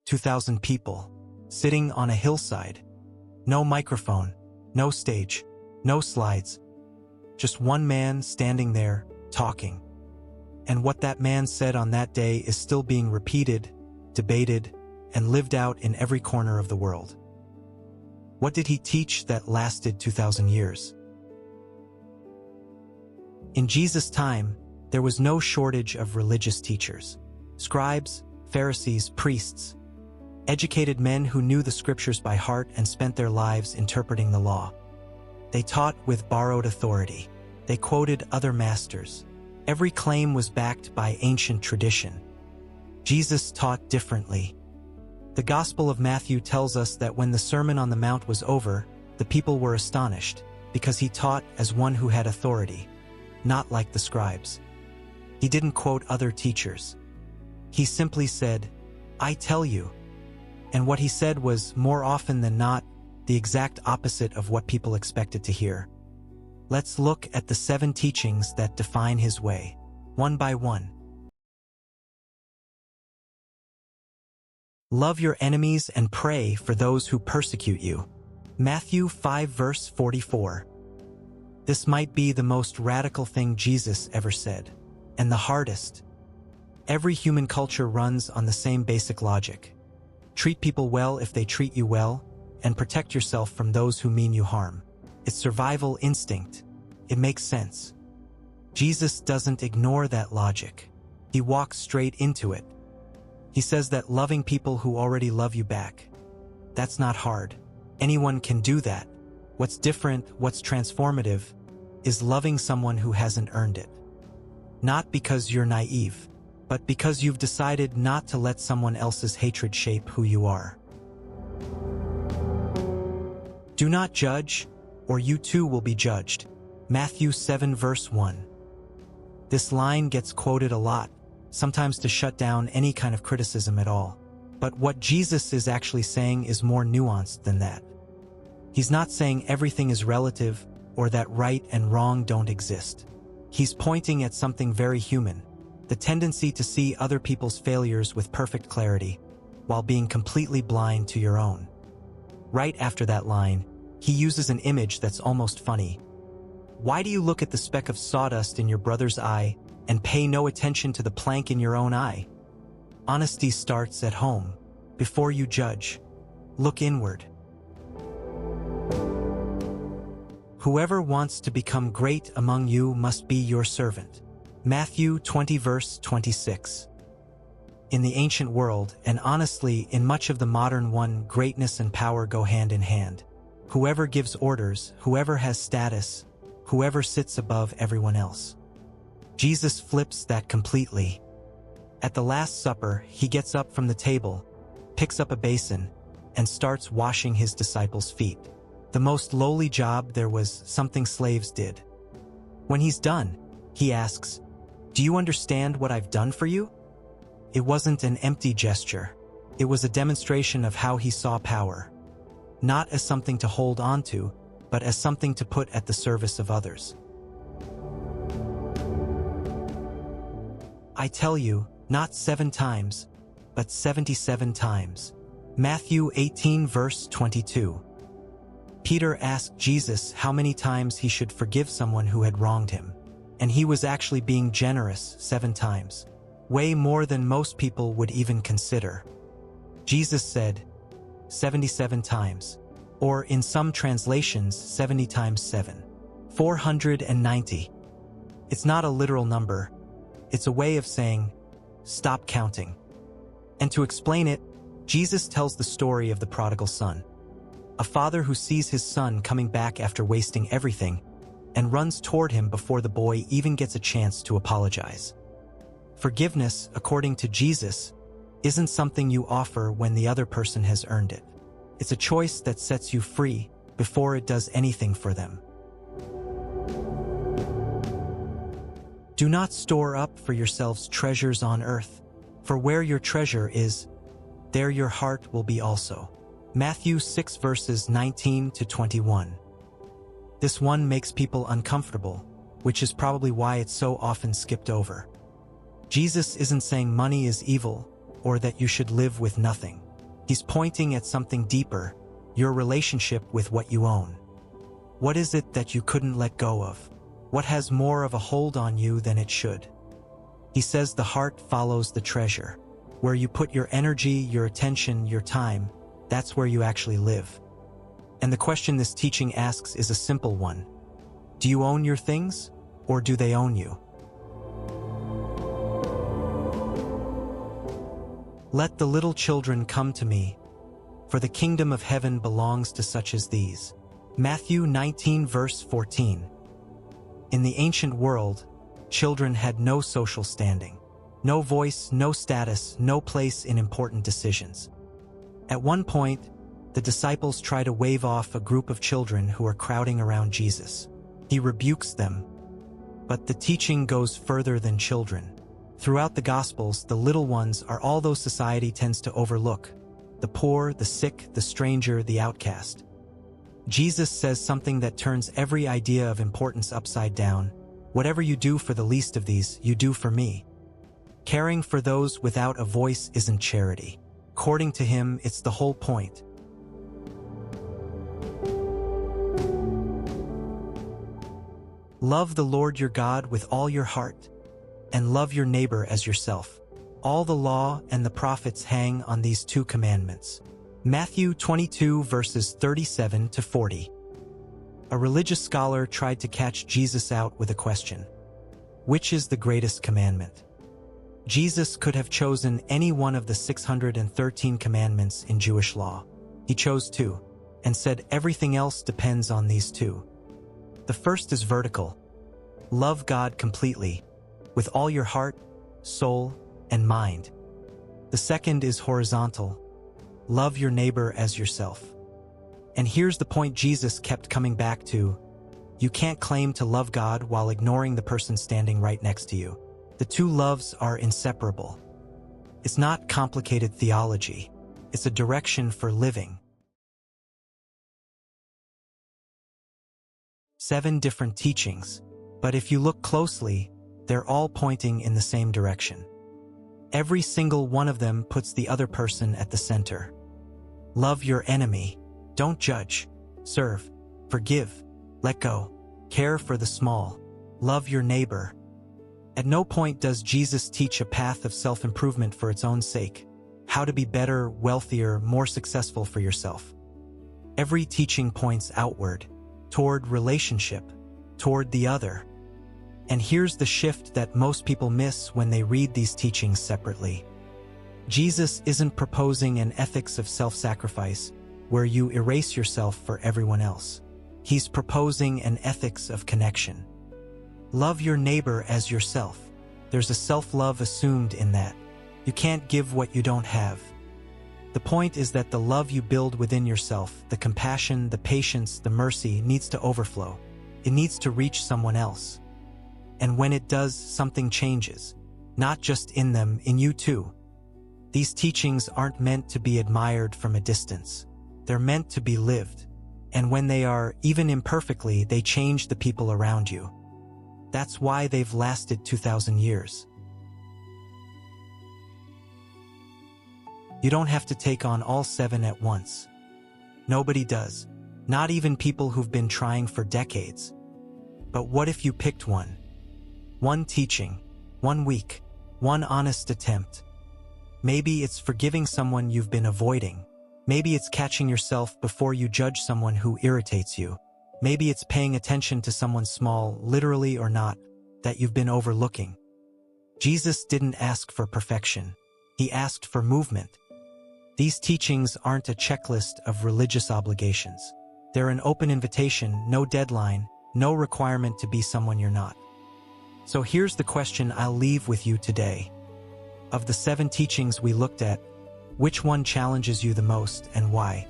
2,000 people, sitting on a hillside. No microphone, no stage, no slides. Just one man standing there, talking. And what that man said on that day is still being repeated, debated, and lived out in every corner of the world. What did he teach that lasted 2,000 years? In Jesus' time, there was no shortage of religious teachers. Scribes, Pharisees, priests, educated men who knew the scriptures by heart and spent their lives interpreting the law. They taught with borrowed authority. They quoted other masters. Every claim was backed by ancient tradition. Jesus taught differently. The Gospel of Matthew tells us that when the Sermon on the Mount was over, the people were astonished, because he taught as one who had authority, not like the scribes. He didn't quote other teachers. He simply said, "I tell you." And what he said was, more often than not, the exact opposite of what people expected to hear. Let's look at the 7 teachings that define his way, one by one. Love your enemies and pray for those who persecute you. Matthew 5 verse 44. This might be the most radical thing Jesus ever said, and the hardest. Every human culture runs on the same basic logic. Treat people well if they treat you well, and protect yourself from those who mean you harm. It's survival instinct. It makes sense. Jesus doesn't ignore that logic. He walks straight into it. He says that loving people who already love you back, that's not hard. Anyone can do that. What's different, what's transformative, is loving someone who hasn't earned it. Not because you're naive, but because you've decided not to let someone else's hatred shape who you are. Do not judge, or you too will be judged. Matthew 7 verse 1. This line gets quoted a lot, sometimes to shut down any kind of criticism at all. But what Jesus is actually saying is more nuanced than that. He's not saying everything is relative or that right and wrong don't exist. He's pointing at something very human, the tendency to see other people's failures with perfect clarity, while being completely blind to your own. Right after that line, he uses an image that's almost funny. Why do you look at the speck of sawdust in your brother's eye and pay no attention to the plank in your own eye? Honesty starts at home. Before you judge, look inward. Whoever wants to become great among you must be your servant. Matthew 20 verse 26. In the ancient world, and honestly in much of the modern one, greatness and power go hand in hand. Whoever gives orders, whoever has status, whoever sits above everyone else. Jesus flips that completely. At the Last Supper, he gets up from the table, picks up a basin, and starts washing his disciples' feet. The most lowly job there was, something slaves did. When he's done, he asks, "Do you understand what I've done for you?" It wasn't an empty gesture. It was a demonstration of how he saw power. Not as something to hold on to, but as something to put at the service of others. I tell you, not 7 times, but 77 times. Matthew 18 verse 22. Peter asked Jesus how many times he should forgive someone who had wronged him, and he was actually being generous 7 times. Way more than most people would even consider. Jesus said, 77 times, or in some translations, 70 times 7. 490. It's not a literal number. It's a way of saying, stop counting. And to explain it, Jesus tells the story of the prodigal son. A father who sees his son coming back after wasting everything and runs toward him before the boy even gets a chance to apologize. Forgiveness, according to Jesus, isn't something you offer when the other person has earned it. It's a choice that sets you free before it does anything for them. Do not store up for yourselves treasures on earth, for where your treasure is, there your heart will be also. Matthew 6 verses 19 to 21. This one makes people uncomfortable, which is probably why it's so often skipped over. Jesus isn't saying money is evil or that you should live with nothing. He's pointing at something deeper, your relationship with what you own. What is it that you couldn't let go of? What has more of a hold on you than it should? He says the heart follows the treasure. Where you put your energy, your attention, your time, that's where you actually live. And the question this teaching asks is a simple one. Do you own your things, or do they own you? Let the little children come to me, for the kingdom of heaven belongs to such as these. Matthew 19 verse 14. In the ancient world, children had no social standing. No voice, no status, no place in important decisions. At one point, the disciples try to wave off a group of children who are crowding around Jesus. He rebukes them, but the teaching goes further than children. Throughout the Gospels, the little ones are all those society tends to overlook: the poor, the sick, the stranger, the outcast. Jesus says something that turns every idea of importance upside down. Whatever you do for the least of these, you do for me. Caring for those without a voice isn't charity. According to him, it's the whole point. Love the Lord your God with all your heart, and love your neighbor as yourself. All the law and the prophets hang on these two commandments. Matthew 22 verses 37 to 40. A religious scholar tried to catch Jesus out with a question. Which is the greatest commandment? Jesus could have chosen any one of the 613 commandments in Jewish law. He chose two, and said everything else depends on these two. The first is vertical. Love God completely, with all your heart, soul, and mind. The second is horizontal. Love your neighbor as yourself. And here's the point Jesus kept coming back to. You can't claim to love God while ignoring the person standing right next to you. The two loves are inseparable. It's not complicated theology. It's a direction for living. 7 different teachings, but if you look closely, they're all pointing in the same direction. Every single one of them puts the other person at the center. Love your enemy. Don't judge. Serve. Forgive. Let go. Care for the small. Love your neighbor. At no point does Jesus teach a path of self-improvement for its own sake. How to be better, wealthier, more successful for yourself. Every teaching points outward, toward relationship, toward the other. And here's the shift that most people miss when they read these teachings separately. Jesus isn't proposing an ethics of self-sacrifice where you erase yourself for everyone else. He's proposing an ethics of connection. Love your neighbor as yourself. There's a self-love assumed in that. You can't give what you don't have. The point is that the love you build within yourself, the compassion, the patience, the mercy, needs to overflow. It needs to reach someone else. And when it does, something changes. Not just in them, in you too. These teachings aren't meant to be admired from a distance. They're meant to be lived. And when they are, even imperfectly, they change the people around you. That's why they've lasted 2,000 years. You don't have to take on all 7 at once. Nobody does. Not even people who've been trying for decades. But what if you picked one? One teaching, 1 week, one honest attempt. Maybe it's forgiving someone you've been avoiding. Maybe it's catching yourself before you judge someone who irritates you. Maybe it's paying attention to someone small, literally or not, that you've been overlooking. Jesus didn't ask for perfection. He asked for movement. These teachings aren't a checklist of religious obligations. They're an open invitation, no deadline, no requirement to be someone you're not. So here's the question I'll leave with you today. Of the 7 teachings we looked at, which one challenges you the most and why?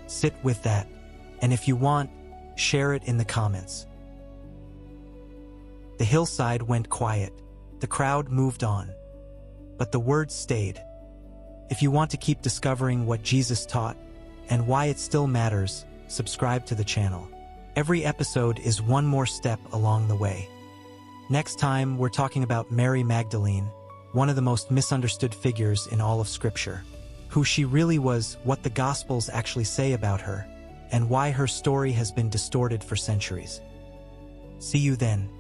Sit with that, and if you want, share it in the comments. The hillside went quiet. The crowd moved on. But the words stayed. If you want to keep discovering what Jesus taught and why it still matters, subscribe to the channel. Every episode is one more step along the way. Next time, we're talking about Mary Magdalene, one of the most misunderstood figures in all of Scripture. who she really was, what the Gospels actually say about her, and why her story has been distorted for centuries. See you then.